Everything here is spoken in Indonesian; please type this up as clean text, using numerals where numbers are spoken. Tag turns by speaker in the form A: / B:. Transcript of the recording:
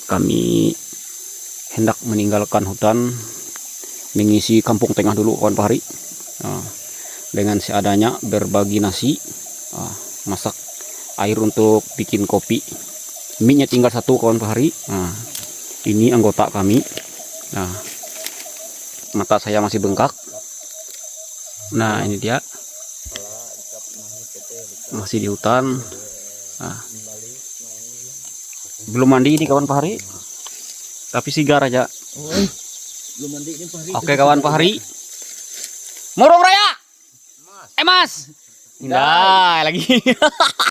A: kami hendak meninggalkan hutan, mengisi kampung tengah dulu kawan Fahri. Dengan seadanya berbagi nasi, masak air untuk bikin kopi. Mie-nya tinggal satu kawan Fahri. Ini anggota kami. Mata saya masih bengkak. Nah, ini dia. Masih di hutan. Belum mandi ini kawan Fahri. Tapi sigar aja.
B: Belum mandi ini Fahri.
A: Oke kawan Fahri. Murung Raya. Mas. Nah, lagi.